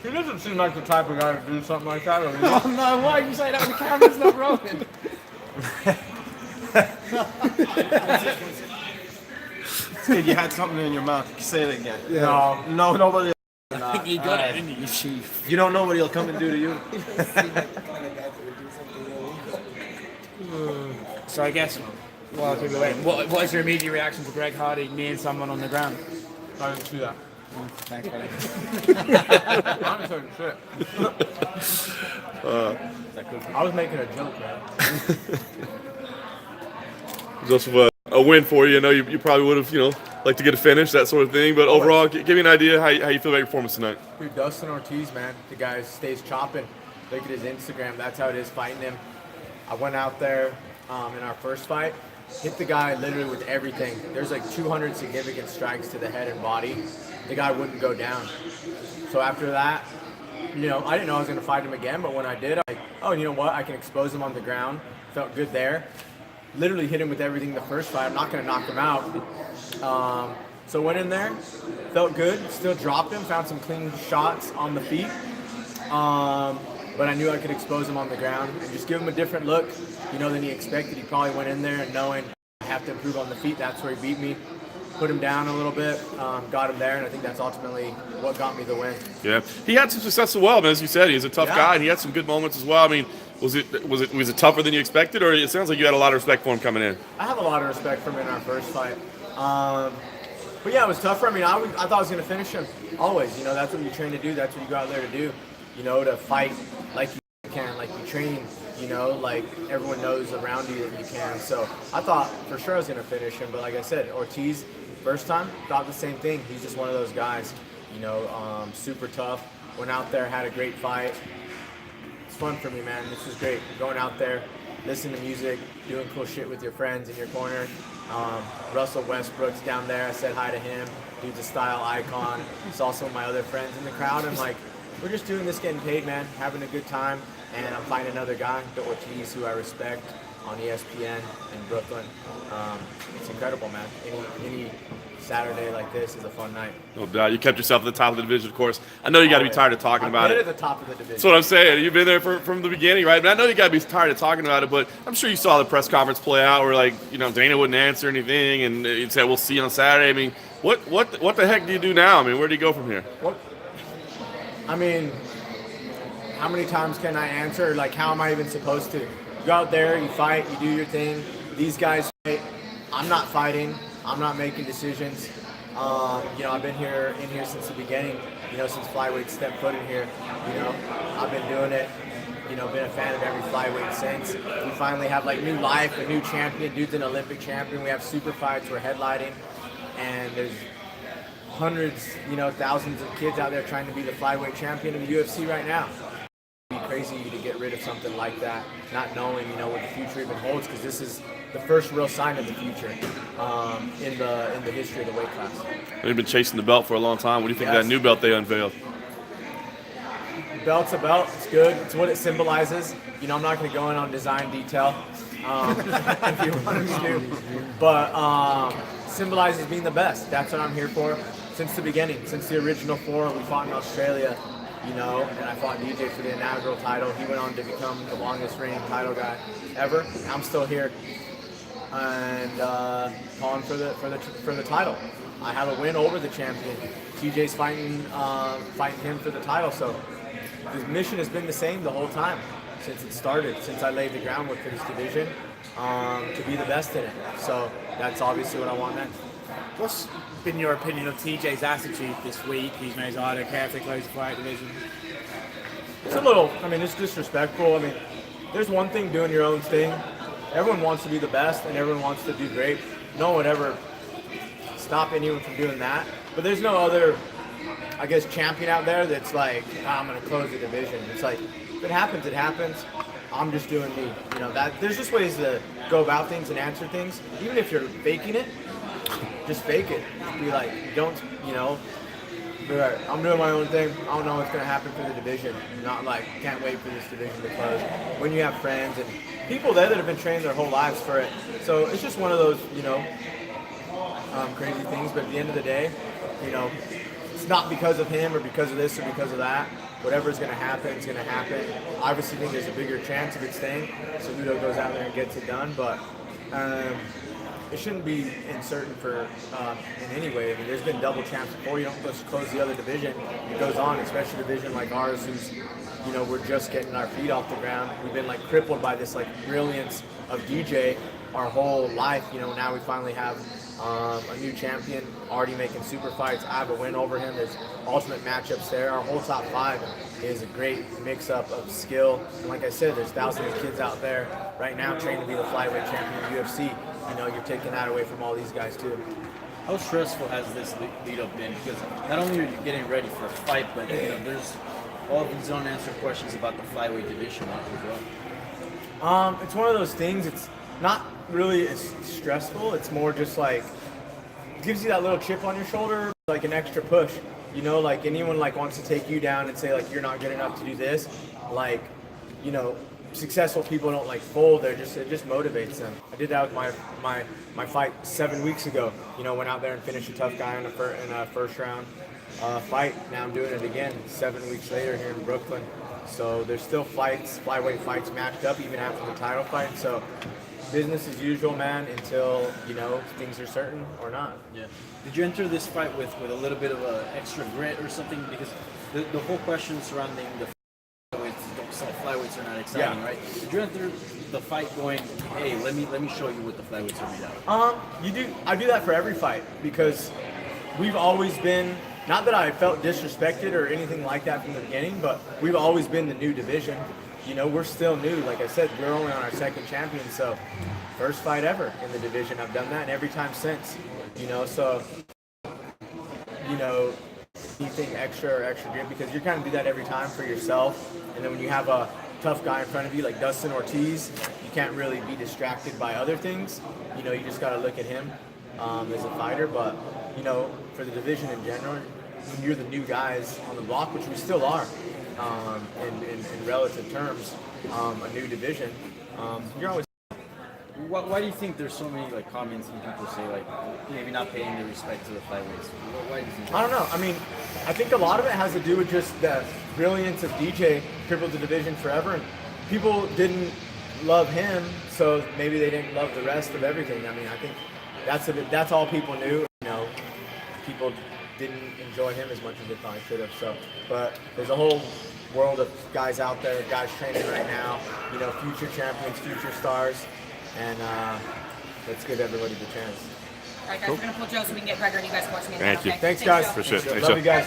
He doesn't seem like the type of guy to do something like that. Oh no, why you say that when the camera's not rolling? You had something in your mouth. Say it again. Yeah. No, nobody. You got it, didn't you, Chief? You don't know what he'll come and do to you. So I guess, while people wait, what is your immediate reaction to Greg Hardy kneeing someone on the ground? I didn't see that. Thanks, buddy. I'm talking shit. I was making a joke, man. Just a win for you. I know you probably would have, liked to get a finish, that sort of thing. But overall, give me an idea how you feel about your performance tonight. Dude, Dustin Ortiz, man, the guy stays chopping. Look at his Instagram. That's how it is fighting him. I went out there in our first fight, hit the guy literally with everything. There's like 200 significant strikes to the head and body. The guy wouldn't go down. So after that, I didn't know I was going to fight him again, but when I did, I'm like, oh, you know what? I can expose him on the ground. Felt good there. Literally hit him with everything the first fight. I'm not going to knock him out. So went in there, felt good, still dropped him, found some clean shots on the feet. But I knew I could expose him on the ground and just give him a different look, than he expected. He probably went in there and knowing I have to improve on the feet. That's where he beat me. Put him down a little bit, got him there, and I think that's ultimately what got me the win. Yeah, he had some success as well, man. As you said, he's a tough guy, and he had some good moments as well. I mean, was it tougher than you expected, or it sounds like you had a lot of respect for him coming in? I have a lot of respect for him in our first fight. But yeah, it was tougher. I mean, I thought I was going to finish him always. That's what you train to do. That's what you go out there to do. To fight like you can, like you train. Like everyone knows around you that you can. So I thought for sure I was going to finish him. But like I said, Ortiz, first time, thought the same thing. He's just one of those guys, super tough. Went out there, had a great fight. It's fun for me, man. This was great. Going out there, listening to music, doing cool shit with your friends in your corner. Russell Westbrook's down there. I said hi to him. Dude's a style icon. Saw some of my other friends in the crowd. I'm like, we're just doing this, getting paid, man, having a good time. And I'm finding another guy, the Ortiz, who I respect, on ESPN in Brooklyn. It's incredible, man. Any Saturday like this is a fun night. No doubt. You kept yourself at the top of the division, of course. I know you got to be tired of talking about it. I've been at the top of the division. That's what I'm saying. You've been there from the beginning, right? I know you got to be tired of talking about it, but I'm sure you saw the press conference play out where, Dana wouldn't answer anything, and he said, we'll see you on Saturday. I mean, what the heck do you do now? I mean, where do you go from here? How many times can I answer? Like, how am I even supposed to? You go out there, you fight, you do your thing. These guys fight. I'm not fighting. I'm not making decisions. I've been in here since the beginning, since flyweight stepped foot in here. I've been doing it, been a fan of every flyweight since. We finally have new life, a new champion. Dude's an Olympic champion. We have super fights. We're headlining, and there's hundreds, thousands of kids out there trying to be the flyweight champion of the UFC right now. It'd be crazy to get rid of something like that, not knowing, what the future even holds, because this is the first real sign of the future in the history of the weight class. They've been chasing the belt for a long time. What do you think of that new belt they unveiled? Belt's a belt. It's good. It's what it symbolizes. I'm not going to go in on design detail if you want me to, but symbolizes being the best. That's what I'm here for since the beginning, since the original 4. We fought in Australia, and I fought DJ for the inaugural title. He went on to become the longest reigning title guy ever. I'm still here and calling for the title. I have a win over the champion. TJ's fighting him for the title, so the mission has been the same the whole time since it started, since I laid the groundwork for this division to be the best in it. So that's obviously what I want next. What's been your opinion of TJ's attitude this week? He's made I don't care if they close the fight division. It's a little, it's disrespectful. There's one thing doing your own thing. Everyone wants to be the best and everyone wants to do great. No one would ever stop anyone from doing that. But there's no other, champion out there that's like, I'm going to close the division. It's like, if it happens, it happens. I'm just doing me. That there's just ways to go about things and answer things. Even if you're faking it, just fake it. Just be like, don't, be like, I'm doing my own thing. I don't know what's going to happen for the division. Not like, can't wait for this division to close. When you have friends and people there that have been training their whole lives for it. So it's just one of those, crazy things. But at the end of the day, it's not because of him or because of this or because of that. Whatever's going to happen is going to happen. I obviously think there's a bigger chance of it staying. So Ludo goes out there and gets it done. But it shouldn't be uncertain for in any way. I mean, there's been double champs before. You don't just close the other division. It goes on, especially a division like ours, who's we're just getting our feet off the ground. We've been crippled by this brilliance of DJ our whole life. Now we finally have a new champion already making super fights. I have a win over him. There's ultimate matchups there. Our whole top 5 is a great mix-up of skill. And like I said, there's thousands of kids out there right now training to be the flyweight champion of the UFC. You're taking that away from all these guys too. How stressful has this lead up been? Because not only are you getting ready for a fight, but there's all these unanswered questions about the flyweight division as well. It's one of those things. It's not really as stressful. It's more just gives you that little chip on your shoulder, an extra push. Anyone wants to take you down and say you're not good enough to do this. Successful people don't fold. It just motivates them. I did that with my fight 7 weeks ago. Went out there and finished a tough guy in a first round fight. Now I'm doing it again 7 weeks later here in Brooklyn. So there's still flyweight fights matched up even after the title fight. So business as usual, man, until things are certain or not. Yeah. Did you enter this fight with a little bit of extra grit or something? Because the whole question surrounding the flyweights are not exciting, right? Did you enter the fight going, hey, let me show you what the flyweights are made out? I do that for every fight because we've always been, not that I felt disrespected or anything like that from the beginning, but we've always been the new division. We're still new. Like I said, we're only on our second champion, so first fight ever in the division. I've done that and every time since. So anything extra or extra grit, because you're kind of do that every time for yourself. And then when you have a tough guy in front of you like Dustin Ortiz, you can't really be distracted by other things. You just got to look at him as a fighter. But for the division in general, when you're the new guys on the block, which we still are in relative terms, a new division, you're always. Why do you think there's so many comments and people say maybe not paying the respect to the flyweights? Why do you think that? I don't know. I mean, I think a lot of it has to do with just the brilliance of DJ crippled the division forever, and people didn't love him, so maybe they didn't love the rest of everything. I mean, I think that's all people knew. People didn't enjoy him as much as they probably should have. So, but there's a whole world of guys out there, guys training right now. Future champions, future stars. And let's give everybody the chance. All right, guys, we're going to pull Joe so we can get Gregor and you guys can watch me. Thank you. Okay? Thanks, guys. Appreciate it. Love you guys.